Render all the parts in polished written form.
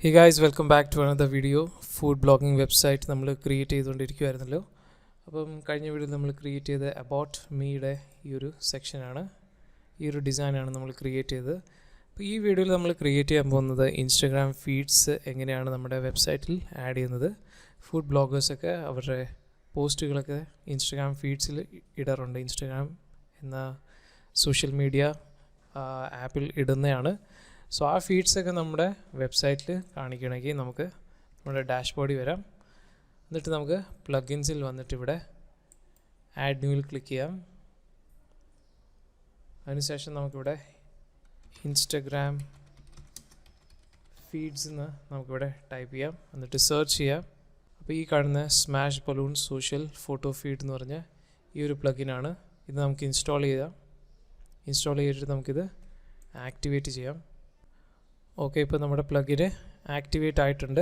Hey guys, welcome back to another video. Food blogging website നമ്മൾ create ചെയ്തുകൊണ്ടിരിക്കുകയായിരുന്നല്ലോ. അപ്പം കഴിഞ്ഞ വീഡിയോയിൽ നമ്മൾ ക്രിയേറ്റ് ചെയ്ത അബൌട്ട് മീയുടെ ഈ ഒരു സെക്ഷനാണ്, ഈ ഒരു ഡിസൈനാണ് നമ്മൾ ക്രിയേറ്റ് ചെയ്തത്. അപ്പോൾ ഈ വീഡിയോയിൽ നമ്മൾ ക്രിയേറ്റ് ചെയ്യാൻ പോകുന്നത് ഇൻസ്റ്റഗ്രാം ഫീഡ്സ് എങ്ങനെയാണ് നമ്മുടെ വെബ്സൈറ്റിൽ ആഡ് ചെയ്യുന്നത്. ഫുഡ് ബ്ലോഗേഴ്സൊക്കെ അവരുടെ പോസ്റ്റുകളൊക്കെ ഇൻസ്റ്റഗ്രാം ഫീഡ്സിൽ ഇടാറുണ്ട്. ഇൻസ്റ്റഗ്രാം എന്ന സോഷ്യൽ മീഡിയ ആപ്പിൽ ഇടുന്നതാണ്. സോ ആ ഫീഡ്സൊക്കെ നമ്മുടെ വെബ്സൈറ്റിൽ കാണിക്കണമെങ്കിൽ നമുക്ക് നമ്മുടെ ഡാഷ്ബോർഡിൽ വരാം. എന്നിട്ട് നമുക്ക് പ്ലഗിൻസിൽ വന്നിട്ട് ഇവിടെ ആഡ് ന്യൂവിൽ ക്ലിക്ക് ചെയ്യാം. അതിനുശേഷം നമുക്കിവിടെ ഇൻസ്റ്റഗ്രാം ഫീഡ്സ് എന്ന് നമുക്കിവിടെ ടൈപ്പ് ചെയ്യാം. എന്നിട്ട് സെർച്ച് ചെയ്യാം. അപ്പോൾ ഈ കാണുന്ന smash balloon social photo feed എന്ന് പറഞ്ഞ ഈ ഒരു പ്ലഗിനാണ്. ഇത് നമുക്ക് ഇൻസ്റ്റാൾ ചെയ്യാം. ഇൻസ്റ്റാൾ ചെയ്തിട്ട് നമുക്കിത് ആക്ടിവേറ്റ് ചെയ്യാം. ഓക്കെ, ഇപ്പോൾ നമ്മുടെ പ്ലഗിന് ആക്ടിവേറ്റ് ആയിട്ടുണ്ട്.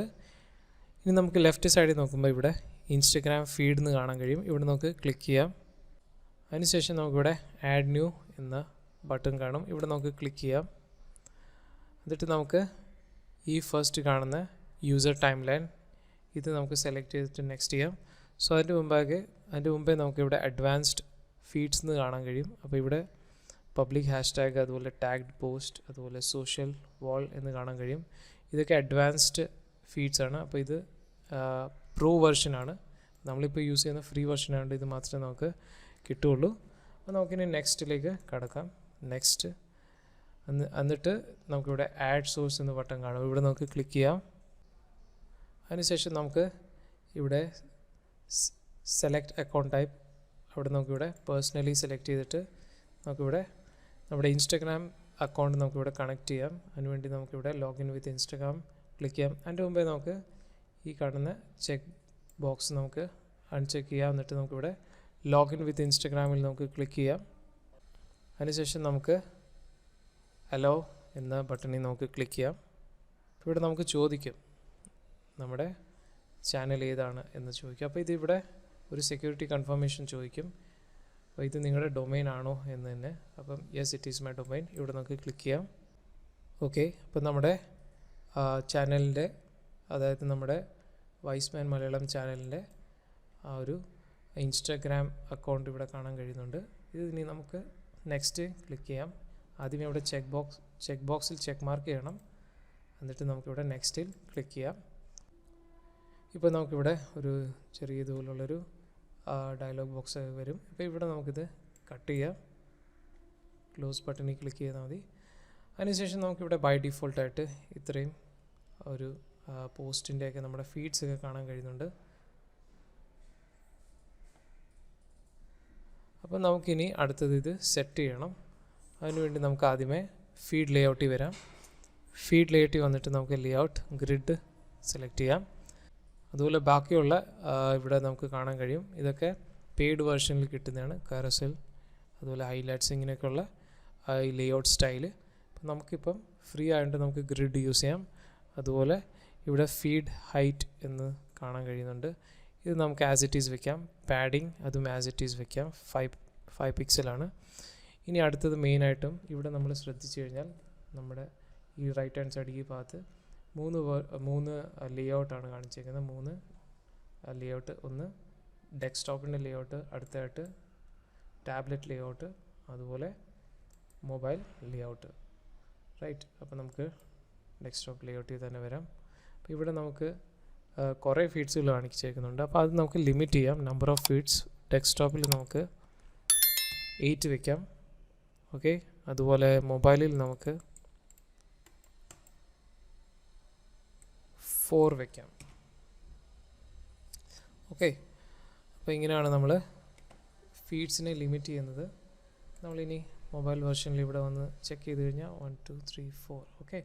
ഇനി നമുക്ക് ലെഫ്റ്റ് സൈഡിൽ നോക്കുമ്പോൾ ഇവിടെ ഇൻസ്റ്റഗ്രാം ഫീഡ് എന്ന് കാണാൻ കഴിയും. ഇവിടെ നമുക്ക് ക്ലിക്ക് ചെയ്യാം. അതിനുശേഷം നമുക്കിവിടെ ആഡ് ന്യൂ എന്ന ബട്ടൺ കാണും. ഇവിടെ നമുക്ക് ക്ലിക്ക് ചെയ്യാം. എന്നിട്ട് നമുക്ക് ഈ ഫസ്റ്റ് കാണുന്ന യൂസർ ടൈം ലൈൻ ഇത് നമുക്ക് സെലക്ട് ചെയ്തിട്ട് നെക്സ്റ്റ് ചെയ്യാം. സോ അതിൻ്റെ മുമ്പേ നമുക്കിവിടെ അഡ്വാൻസ്ഡ് ഫീഡ്സ് എന്ന് കാണാൻ കഴിയും. അപ്പോൾ ഇവിടെ പബ്ലിക് ഹാഷ്ടാഗ്, അതുപോലെ ടാഗ്ഡ് പോസ്റ്റ്, അതുപോലെ സോഷ്യൽ വാൾ എന്ന് കാണാൻ കഴിയും. ഇതൊക്കെ അഡ്വാൻസ്ഡ് ഫീഡ്സ് ആണ്. അപ്പോൾ ഇത് പ്രോ വെർഷനാണ്. നമ്മളിപ്പോൾ യൂസ് ചെയ്യുന്ന ഫ്രീ വെർഷനാണ്. ഇത് മാത്രമേ നമുക്ക് കിട്ടുകയുള്ളൂ. അപ്പോൾ നമുക്കിനി നെക്സ്റ്റിലേക്ക് കടക്കാം. നെക്സ്റ്റ് എന്നിട്ട് നമുക്കിവിടെ ആഡ് സോഴ്സ് എന്ന ബട്ടൺ കാണും. ഇവിടെ നമുക്ക് ക്ലിക്ക് ചെയ്യാം. അതിനുശേഷം നമുക്ക് ഇവിടെ സെലക്ട് അക്കൗണ്ട് ടൈപ്പ്, അവിടെ നമുക്കിവിടെ പേഴ്സണലി സെലക്ട് ചെയ്തിട്ട് നമുക്കിവിടെ നമ്മുടെ ഇൻസ്റ്റഗ്രാം അക്കൗണ്ട് നമുക്കിവിടെ കണക്ട് ചെയ്യാം. അതിനുവേണ്ടി നമുക്കിവിടെ ലോഗിൻ വിത്ത് ഇൻസ്റ്റഗ്രാം ക്ലിക്ക് ചെയ്യാം. അതിൻ്റെ മുമ്പേ നമുക്ക് ഈ കാണുന്ന ചെക്ക് ബോക്സ് നമുക്ക് അൺചെക്ക് ചെയ്യാം. എന്നിട്ട് നമുക്കിവിടെ ലോഗിൻ വിത്ത് ഇൻസ്റ്റഗ്രാമിൽ നമുക്ക് ക്ലിക്ക് ചെയ്യാം. അതിനുശേഷം നമുക്ക് അലോ എന്ന ബട്ടണിൽ നമുക്ക് ക്ലിക്ക് ചെയ്യാം. ഇവിടെ നമുക്ക് ചോദിക്കും നമ്മുടെ ചാനൽ ഏതാണ് എന്ന് ചോദിക്കും. അപ്പോൾ ഇതിവിടെ ഒരു സെക്യൂരിറ്റി കൺഫർമേഷൻ ചോദിക്കും. അപ്പോൾ ഇത് നിങ്ങളുടെ ഡൊമൈൻ ആണോ എന്ന് തന്നെ. അപ്പം yes, it is my domain. ഇവിടെ നമുക്ക് ക്ലിക്ക് ചെയ്യാം. ഓക്കെ, അപ്പം നമ്മുടെ ചാനലിൻ്റെ, അതായത് നമ്മുടെ വൈസ്മാൻ മലയാളം ചാനലിൻ്റെ ആ ഒരു ഇൻസ്റ്റാഗ്രാം അക്കൗണ്ട് ഇവിടെ കാണാൻ കഴിയുന്നുണ്ട്. ഇത് ഇനി നമുക്ക് നെക്സ്റ്റ് ക്ലിക്ക് ചെയ്യാം. ആദ്യമേ ഇവിടെ ചെക്ക് ബോക്സിൽ ചെക്ക് മാർക്ക് ചെയ്യണം. എന്നിട്ട് നമുക്കിവിടെ നെക്സ്റ്റിൽ ക്ലിക്ക് ചെയ്യാം. ഇപ്പോൾ നമുക്കിവിടെ ഒരു ചെറിയ ഇതുപോലുള്ളൊരു ഡയലോഗ് ബോക്സ് വരും. അപ്പോൾ ഇവിടെ നമുക്കിത് കട്ട് ചെയ്യാം. ക്ലോസ് ബട്ടണിൽ ക്ലിക്ക് ചെയ്താൽ മതി. അതിനുശേഷം നമുക്കിവിടെ ബൈ ഡിഫോൾട്ടായിട്ട് ഇത്രയും ഒരു പോസ്റ്റിൻ്റെയൊക്കെ നമ്മുടെ ഫീഡ്സൊക്കെ കാണാൻ കഴിയുന്നുണ്ട്. അപ്പോൾ നമുക്കിനി അടുത്തത് ഇത് സെറ്റ് ചെയ്യണം. അതിനുവേണ്ടി നമുക്ക് ആദ്യമേ ഫീഡ് ലേഔട്ടിൽ വരാം. ഫീഡ് ലേഔട്ടിൽ വന്നിട്ട് നമുക്ക് ലേഔട്ട് ഗ്രിഡ് സെലക്ട് ചെയ്യാം. അതുപോലെ ബാക്കിയുള്ള ഇവിടെ നമുക്ക് കാണാൻ കഴിയും. ഇതൊക്കെ പെയ്ഡ് വേർഷനിൽ കിട്ടുന്നതാണ്. കാരസൽ, അതുപോലെ ഹൈലൈറ്റ്സ്, ഇങ്ങനെയൊക്കെയുള്ള ഈ ലേഔട്ട് സ്റ്റൈല്. അപ്പം നമുക്കിപ്പം ഫ്രീ ആയതുകൊണ്ട് നമുക്ക് ഗ്രിഡ് യൂസ് ചെയ്യാം. അതുപോലെ ഇവിടെ ഫീഡ് ഹൈറ്റ് എന്ന് കാണാൻ കഴിയുന്നുണ്ട്. ഇത് നമുക്ക് ആസ് ഇറ്റ് ഈസ് വെക്കാം. പാഡിങ് അതും ആസ് ഇറ്റ് ഈസ് വെക്കാം. 5 പിക്സലാണ്. ഇനി അടുത്തത് മെയിനായിട്ടും ഇവിടെ നമ്മൾ ശ്രദ്ധിച്ചു കഴിഞ്ഞാൽ നമ്മുടെ ഈ റൈറ്റ് ഹാൻഡ് സൈഡ് ഈ ഭാഗത്ത് മൂന്ന് ലേഔട്ടാണ് കാണിച്ചിരിക്കുന്നത്. 3 ലേഔട്ട്. ഒന്ന് ഡെസ്ക്ടോപ്പിൻ്റെ ലേഔട്ട്, അടുത്തായിട്ട് ടാബ്ലറ്റ് ലേഔട്ട്, അതുപോലെ മൊബൈൽ ലേഔട്ട്. റൈറ്റ്, അപ്പോൾ നമുക്ക് ഡെസ്ക്ടോപ്പ് ലേഔട്ടിൽ തന്നെ വരാം. അപ്പോൾ ഇവിടെ നമുക്ക് കുറേ ഫീഡ്സുകൾ കാണിച്ചേക്കുന്നുണ്ട്. അപ്പോൾ അത് നമുക്ക് ലിമിറ്റ് ചെയ്യാം. നമ്പർ ഓഫ് ഫീഡ്സ് ഡെസ്ക്ടോപ്പിൽ നമുക്ക് 8 വയ്ക്കാം. ഓക്കെ, അതുപോലെ മൊബൈലിൽ നമുക്ക് 4 വയ്ക്കാം. ഓക്കെ, അപ്പോൾ ഇങ്ങനെയാണ് നമ്മൾ ഫീഡ്സിനെ ലിമിറ്റ് ചെയ്യുന്നത്. നമ്മളിനി മൊബൈൽ വെർഷനിൽ ഇവിടെ വന്ന് ചെക്ക് ചെയ്ത് കഴിഞ്ഞാൽ 1 2 3 4. ഓക്കെ,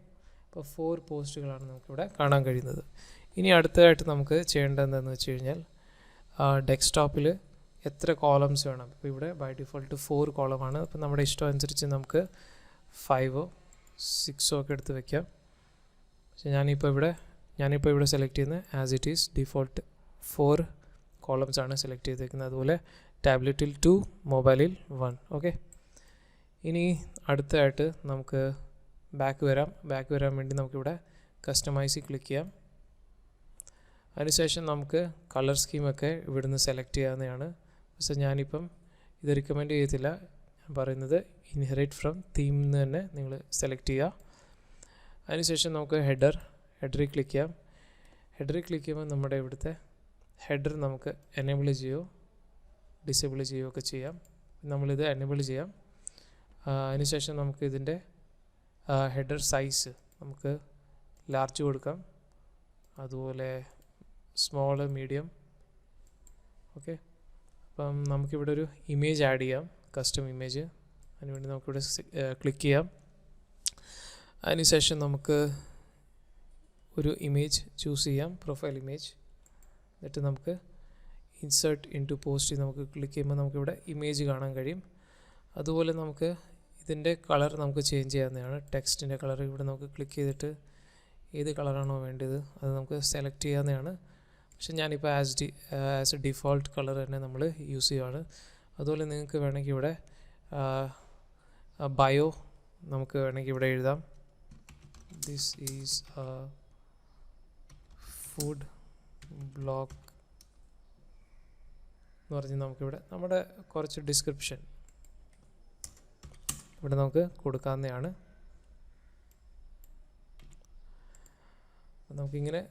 അപ്പോൾ 4 പോസ്റ്റുകളാണ് നമുക്കിവിടെ കാണാൻ കഴിയുന്നത്. ഇനി അടുത്തതായിട്ട് നമുക്ക് ചെയ്യേണ്ടത് എന്താണെന്ന് വെച്ച് കഴിഞ്ഞാൽ ഡെസ്ക്ടോപ്പിൽ എത്ര കോളംസ് വേണം. അപ്പോൾ ഇവിടെ ബൈ ഡിഫോൾട്ട് 4 കോളമാണ്. അപ്പോൾ നമ്മുടെ ഇഷ്ടം അനുസരിച്ച് നമുക്ക് 5ഓ 6ഓ ഒക്കെ എടുത്ത് വയ്ക്കാം. പക്ഷേ ഞാനിപ്പോൾ ഇവിടെ സെലക്ട് ചെയ്യുന്നത് as it is default 4 columns ആണ് സെലക്ട് ചെയ്തേക്കുന്നത്. അതുപോലെ ടാബ്ലറ്റിൽ 2, മൊബൈലിൽ 1. ഓക്കെ, ഇനി അടുത്തതായിട്ട് നമുക്ക് ബാക്ക് വരാൻ വേണ്ടി നമുക്കിവിടെ കസ്റ്റമൈസിൽ ക്ലിക്ക് ചെയ്യാം. അതിനുശേഷം നമുക്ക് കളർ സ്കീമൊക്കെ ഇവിടുന്ന് സെലക്ട് ചെയ്യാവുന്നതാണ്. പക്ഷേ ഞാനിപ്പം ഇത് റിക്കമെൻഡ് ചെയ്യത്തില്ല. ഞാൻ പറയുന്നത് ഇൻഹെറിറ്റ് ഫ്രം തീം എന്ന് തന്നെ നിങ്ങൾ സെലക്ട് ചെയ്യുക. അതിനുശേഷം നമുക്ക് ഹെഡറിൽ ക്ലിക്ക് ചെയ്യാം. ഹെഡറിൽ ക്ലിക്ക് ചെയ്യുമ്പോൾ നമ്മുടെ ഇവിടുത്തെ ഹെഡർ നമുക്ക് എനേബിൾ ചെയ്യുകയോ ഡിസേബിൾ ചെയ്യുകയോ ഒക്കെ ചെയ്യാം. നമ്മളിത് എനേബിൾ ചെയ്യാം. അതിനുശേഷം നമുക്ക് ഇതിൻ്റെ ഹെഡർ സൈസ് നമുക്ക് ലാർജ് കൊടുക്കാം, അതുപോലെ സ്മോൾ, മീഡിയം. ഓക്കെ, അപ്പം നമുക്കിവിടെ ഒരു ഇമേജ് ആഡ് ചെയ്യാം, കസ്റ്റം ഇമേജ്. അതിനുവേണ്ടി നമുക്കിവിടെ ക്ലിക്ക് ചെയ്യാം. അതിനുശേഷം നമുക്ക് ഒരു ഇമേജ് ചൂസ് ചെയ്യാം, പ്രൊഫൈൽ ഇമേജ്. എന്നിട്ട് നമുക്ക് ഇൻസേർട്ട് ഇൻ ടു പോസ്റ്റ് നമുക്ക് ക്ലിക്ക് ചെയ്യുമ്പോൾ നമുക്കിവിടെ ഇമേജ് കാണാൻ കഴിയും. അതുപോലെ നമുക്ക് ഇതിൻ്റെ കളർ നമുക്ക് ചേഞ്ച് ചെയ്യാവുന്നതാണ്. ടെക്സ്റ്റിൻ്റെ കളർ ഇവിടെ നമുക്ക് ക്ലിക്ക് ചെയ്തിട്ട് ഏത് കളറാണോ വേണ്ടത് അത് നമുക്ക് സെലക്ട് ചെയ്യാവുന്നതാണ്. പക്ഷെ ഞാനിപ്പോൾ ആസ് എ ഡിഫോൾട്ട് കളർ തന്നെ നമ്മൾ യൂസ് ചെയ്യുകയാണ്. അതുപോലെ നിങ്ങൾക്ക് വേണമെങ്കിൽ ഇവിടെ ബയോ നമുക്ക് വേണമെങ്കിൽ ഇവിടെ എഴുതാം. ദിസ് ഈസ് ഫുഡ് ബ്ലോഗ് എന്ന് പറഞ്ഞ് നമുക്കിവിടെ നമ്മുടെ കുറച്ച് ഡിസ്ക്രിപ്ഷൻ ഇവിടെ നമുക്ക് കൊടുക്കാവുന്നതാണ്. നമുക്കിങ്ങനെ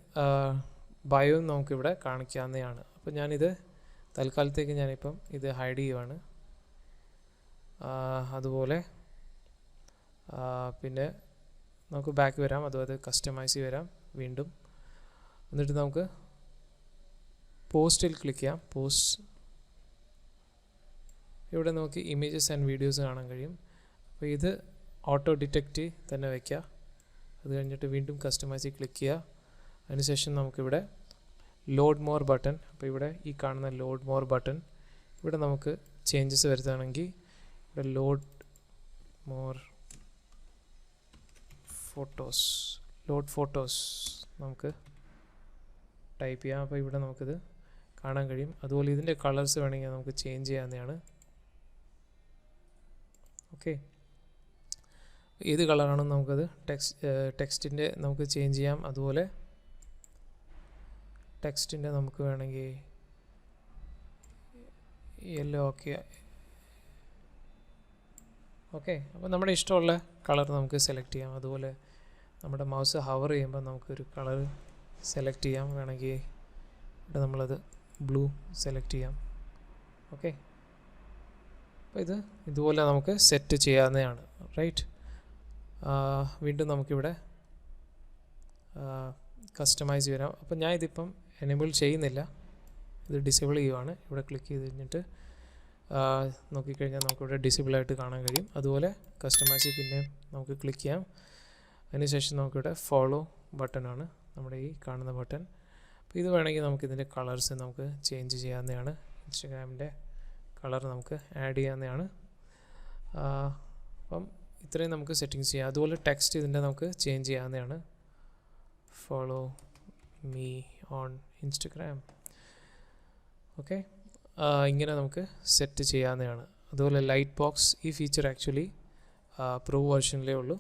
ബയോ നമുക്കിവിടെ കാണിക്കാവുന്നതാണ്. അപ്പോൾ ഞാനിത് തൽക്കാലത്തേക്ക് ഞാനിപ്പം ഇത് ഹൈഡ് ചെയ്യുവാണ്. അതുപോലെ പിന്നെ നമുക്ക് ബാക്ക് വരാം, അതുപോലെ കസ്റ്റമൈസ് വരാം വീണ്ടും. എന്നിട്ട് നമുക്ക് പോസ്റ്റിൽ ക്ലിക്ക് ചെയ്യാം. പോസ്റ്റ് ഇവിടെ നമുക്ക് ഇമേജസ് ആൻഡ് വീഡിയോസ് കാണാൻ കഴിയും. അപ്പോൾ ഇത് ഓട്ടോ ഡിറ്റക്റ്റ് തന്നെ വയ്ക്കുക. അത് കഴിഞ്ഞിട്ട് വീണ്ടും കസ്റ്റമൈസിൽ ക്ലിക്ക് ചെയ്യുക. അതിനുശേഷം നമുക്കിവിടെ ലോഡ് മോർ ബട്ടൺ, അപ്പോൾ ഇവിടെ ഈ കാണുന്ന ലോഡ് മോർ ബട്ടൺ ഇവിടെ നമുക്ക് ചേഞ്ചസ് വരുത്തുകയാണെങ്കിൽ ഇവിടെ ലോഡ് മോർ ഫോട്ടോസ് നമുക്ക് ടൈപ്പ് ചെയ്യാം. അപ്പോൾ ഇവിടെ നമുക്കിത് കാണാൻ കഴിയും. അതുപോലെ ഇതിൻ്റെ കളേഴ്സ് വേണമെങ്കിൽ നമുക്ക് ചേഞ്ച് ചെയ്യാവുന്നതാണ്. ഓക്കെ, ഏത് കളറാണെന്ന് നമുക്കത് ടെക്സ്റ്റിൻ്റെ നമുക്ക് ചേഞ്ച് ചെയ്യാം. അതുപോലെ ടെക്സ്റ്റിൻ്റെ നമുക്ക് വേണമെങ്കിൽ യെല്ലോ ഓക്കെ. അപ്പോൾ നമ്മുടെ ഇഷ്ടമുള്ള കളർ നമുക്ക് സെലക്ട് ചെയ്യാം. അതുപോലെ നമ്മുടെ മൗസ് ഹവർ ചെയ്യുമ്പോൾ നമുക്കൊരു കളർ സെലക്ട് ചെയ്യാം. വേണമെങ്കിൽ ഇവിടെ നമ്മളത് ബ്ലൂ സെലക്ട് ചെയ്യാം. ഓക്കെ, അപ്പോൾ ഇതുപോലെ നമുക്ക് സെറ്റ് ചെയ്യാവുന്നതാണ്. റൈറ്റ്, വീണ്ടും നമുക്കിവിടെ കസ്റ്റമൈസ് വരാം. അപ്പോൾ ഞാൻ ഇതിപ്പം എനേബിൾ ചെയ്യുന്നില്ല, ഇത് ഡിസേബിൾ ചെയ്യുവാണ്. ഇവിടെ ക്ലിക്ക് ചെയ്ത് കഴിഞ്ഞിട്ട് നോക്കിക്കഴിഞ്ഞാൽ നമുക്കിവിടെ ഡിസേബിളായിട്ട് കാണാൻ കഴിയും. അതുപോലെ കസ്റ്റമൈസ് പിന്നെ നമുക്ക് ക്ലിക്ക് ചെയ്യാം. അതിനുശേഷം നമുക്കിവിടെ ഫോളോ ബട്ടണാണ് നമ്മുടെ ഈ കാണുന്ന ബട്ടൺ. അപ്പോൾ ഇത് വേണമെങ്കിൽ നമുക്കിതിൻ്റെ കളേഴ്സ് നമുക്ക് ചേഞ്ച് ചെയ്യാവുന്നതാണ്. ഇൻസ്റ്റഗ്രാമിൻ്റെ കളർ നമുക്ക് ആഡ് ചെയ്യാവുന്നതാണ്. അപ്പം ഇത്രയും നമുക്ക് സെറ്റിങ്സ് ചെയ്യാം. അതുപോലെ ടെക്സ്റ്റ് ഇതിൻ്റെ നമുക്ക് ചേഞ്ച് ചെയ്യാവുന്നതാണ്. Follow me on Instagram. Okay, ഇങ്ങനെ നമുക്ക് സെറ്റ് ചെയ്യാവുന്നതാണ്. അതുപോലെ ലൈറ്റ് ബോക്സ്, ഈ ഫീച്ചർ ആക്ച്വലി പ്രോ വേർഷനിലേ ഉള്ളൂ,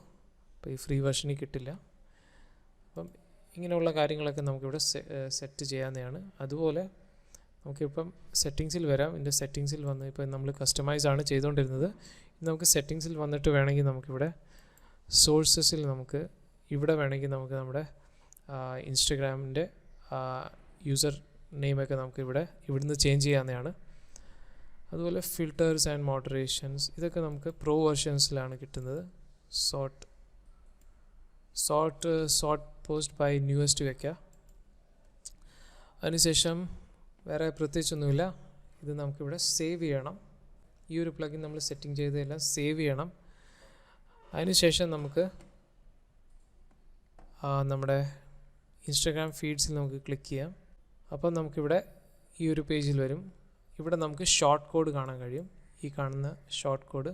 അപ്പോൾ ഈ ഫ്രീ വേർഷനിൽ കിട്ടില്ല. അപ്പം ഇങ്ങനെയുള്ള കാര്യങ്ങളൊക്കെ നമുക്കിവിടെ സെറ്റ് ചെയ്യാവുന്നതാണ്. അതുപോലെ നമുക്കിപ്പം സെറ്റിങ്സിൽ വരാം. ഇതിൻ്റെ സെറ്റിങ്സിൽ വന്ന് ഇപ്പോൾ നമ്മൾ കസ്റ്റമൈസ് ആണ് ചെയ്തുകൊണ്ടിരുന്നത്. നമുക്ക് സെറ്റിങ്സിൽ വന്നിട്ട് വേണമെങ്കിൽ നമുക്കിവിടെ സോഴ്സസിൽ നമുക്ക് ഇവിടെ വേണമെങ്കിൽ നമുക്ക് നമ്മുടെ ഇൻസ്റ്റഗ്രാമിൻ്റെ യൂസർ നെയിമൊക്കെ നമുക്ക് ഇവിടുന്ന് ചേഞ്ച് ചെയ്യാവുന്നതാണ്. അതുപോലെ ഫിൽറ്റേഴ്സ് ആൻഡ് മോഡറേഷൻസ് ഇതൊക്കെ നമുക്ക് പ്രോ വേർഷൻസിലാണ് കിട്ടുന്നത്. സോർട്ട് പോസ്റ്റ് ബൈ ന്യൂവസ്റ്റ് വയ്ക്കുക. അതിനുശേഷം വേറെ പ്രത്യേകിച്ചൊന്നുമില്ല. ഇത് നമുക്കിവിടെ സേവ് ചെയ്യണം. ഈ ഒരു പ്ലഗിൻ നമ്മൾ സെറ്റിംഗ് ചെയ്തതെല്ലാം സേവ് ചെയ്യണം. അതിനുശേഷം നമുക്ക് നമ്മുടെ ഇൻസ്റ്റഗ്രാം ഫീഡ്സിൽ നമുക്ക് ക്ലിക്ക് ചെയ്യാം. അപ്പം നമുക്കിവിടെ ഈ ഒരു പേജിൽ വരും. ഇവിടെ നമുക്ക് ഷോർട്ട് കോഡ് കാണാൻ കഴിയും, ഈ കാണുന്ന ഷോർട്ട് കോഡ്.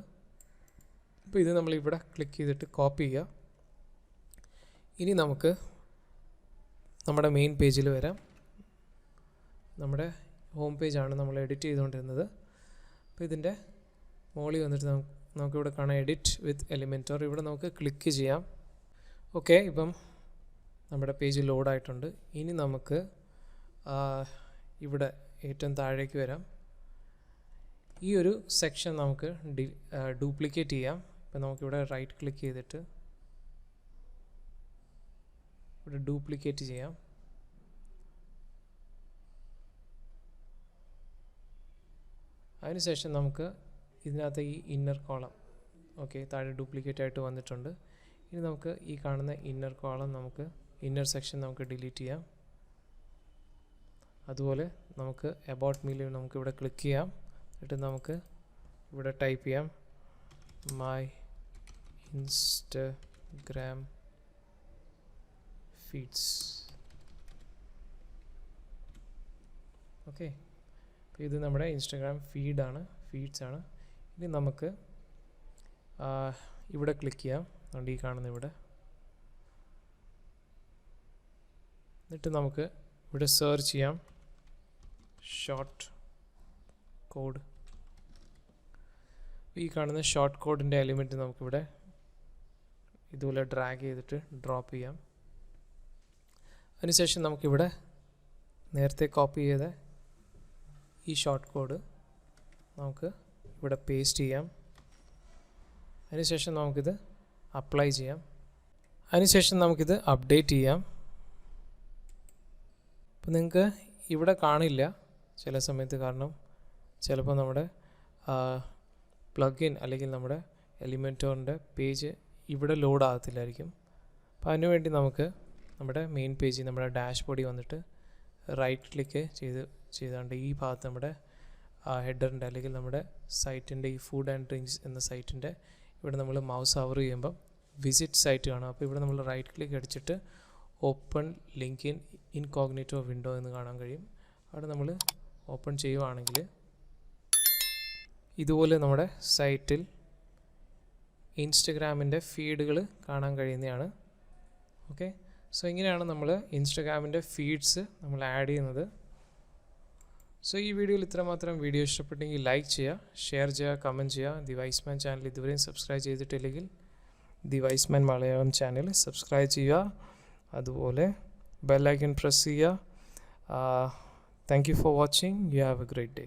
അപ്പോൾ ഇത് നമ്മളിവിടെ ക്ലിക്ക് ചെയ്തിട്ട് കോപ്പി ചെയ്യുക. ഇനി നമുക്ക് നമ്മുടെ മെയിൻ പേജിൽ വരാം. നമ്മുടെ ഹോം പേജാണ് നമ്മൾ എഡിറ്റ് ചെയ്തുകൊണ്ടിരുന്നത്. അപ്പോൾ ഇതിൻ്റെ മുകളിൽ വന്നിട്ട് നമുക്കിവിടെ കാണാം എഡിറ്റ് വിത്ത് എലിമെൻറ്റർ. ഇവിടെ നമുക്ക് ക്ലിക്ക് ചെയ്യാം. ഓക്കെ, ഇപ്പം നമ്മുടെ പേജ് ലോഡായിട്ടുണ്ട്. ഇനി നമുക്ക് ഇവിടെ ഏറ്റവും താഴേക്ക് വരാം. ഈ ഒരു സെക്ഷൻ നമുക്ക് ഡ്യൂപ്ലിക്കേറ്റ് ചെയ്യാം. ഇപ്പം നമുക്കിവിടെ റൈറ്റ് ക്ലിക്ക് ചെയ്തിട്ട് ഇവിടെ ഡ്യൂപ്ലിക്കേറ്റ് ചെയ്യാം. അതിനുശേഷം നമുക്ക് ഇതിനകത്ത് ഈ ഇന്നർ കോളം താഴെ ഡ്യൂപ്ലിക്കേറ്റ് ആയിട്ട് വന്നിട്ടുണ്ട്. ഇനി നമുക്ക് ഈ കാണുന്ന ഇന്നർ കോളം ഇന്നർ സെക്ഷൻ നമുക്ക് ഡിലീറ്റ് ചെയ്യാം. അതുപോലെ നമുക്ക് അബൌട്ട് മീൽ നമുക്ക് ഇവിടെ ക്ലിക്ക് ചെയ്യാം. എന്നിട്ട് നമുക്ക് ഇവിടെ ടൈപ്പ് ചെയ്യാം മൈ ഇൻസ്റ്റഗ്രാം ഫീഡ്സ്. ഓക്കെ, അപ്പോൾ ഇത് നമ്മുടെ ഇൻസ്റ്റഗ്രാം ഫീഡ്സ് ആണ്. ഇനി നമുക്ക് ഇവിടെ ക്ലിക്ക് ചെയ്യാം. അതുകൊണ്ട് ഈ കാണുന്ന ഇവിടെ, എന്നിട്ട് നമുക്ക് ഇവിടെ സെർച്ച് ചെയ്യാം ഷോർട്ട് കോഡ്. ഈ കാണുന്ന ഷോർട്ട് കോഡിൻ്റെ എലിമെൻറ്റ് നമുക്കിവിടെ ഇതുപോലെ ഡ്രാഗ് ചെയ്തിട്ട് ഡ്രോപ്പ് ചെയ്യാം. അതിനുശേഷം നമുക്കിവിടെ നേരത്തെ കോപ്പി ചെയ്ത ഈ ഷോർട്ട് കോഡ് നമുക്ക് ഇവിടെ പേസ്റ്റ് ചെയ്യാം. അതിനുശേഷം നമുക്കിത് അപ്ലൈ ചെയ്യാം. അതിനുശേഷം നമുക്കിത് അപ്ഡേറ്റ് ചെയ്യാം. അപ്പോൾ നിങ്ങൾക്ക് ഇവിടെ കാണില്ല ചില സമയത്ത്, കാരണം ചിലപ്പോൾ നമ്മുടെ പ്ലഗിൻ അല്ലെങ്കിൽ നമ്മുടെ എലിമെൻറ്റോറിൻ്റെ പേജ് ഇവിടെ ലോഡ് ആകത്തില്ലായിരിക്കും. അപ്പോൾ അതിനുവേണ്ടി നമുക്ക് നമ്മുടെ മെയിൻ പേജിൽ നമ്മുടെ ഡാഷ്ബോർഡിൽ വന്നിട്ട് റൈറ്റ് ക്ലിക്ക് ചെയ്താണ്ട് ഈ ഭാഗത്ത് നമ്മുടെ ഹെഡറിൻ്റെ അല്ലെങ്കിൽ നമ്മുടെ സൈറ്റിൻ്റെ ഈ ഫുഡ് ആൻഡ് ഡ്രിങ്ക്സ് എന്ന സൈറ്റിൻ്റെ ഇവിടെ നമ്മൾ മൗസ് ഹവർ ചെയ്യുമ്പം വിസിറ്റ് സൈറ്റ് കാണാം. അപ്പോൾ ഇവിടെ നമ്മൾ റൈറ്റ് ക്ലിക്ക് അടിച്ചിട്ട് open link in incognito window എന്ന് കാണാൻ കഴിയും. അവിടെ നമ്മൾ ഓപ്പൺ ചെയ്യുവാണെങ്കിൽ ഇതുപോലെ നമ്മുടെ സൈറ്റിൽ ഇൻസ്റ്റഗ്രാമിൻ്റെ ഫീഡുകൾ കാണാൻ കഴിയുന്നതാണ്. ഓക്കെ, സോ ഇങ്ങനെയാണ് നമ്മൾ ഇൻസ്റ്റഗ്രാമിൻ്റെ ഫീഡ്സ് നമ്മൾ ആഡ് ചെയ്യുന്നത്. സോ ഈ വീഡിയോയിൽ ഇത്രമാത്രം. വീഡിയോ ഇഷ്ടപ്പെട്ടെങ്കിൽ ലൈക്ക് ചെയ്യുക, ഷെയർ ചെയ്യുക, കമൻറ്റ് ചെയ്യുക. ദി വൈസ്മാൻ ചാനൽ ഇതുവരെയും സബ്സ്ക്രൈബ് ചെയ്തിട്ടില്ലെങ്കിൽ the Wiseman Malayalam channel subscribe ചെയ്യുക. അതുപോലെ ബെൽ ഐക്കൺ പ്രസ് ചെയ്യുക. Thank you for watching. You have a great day.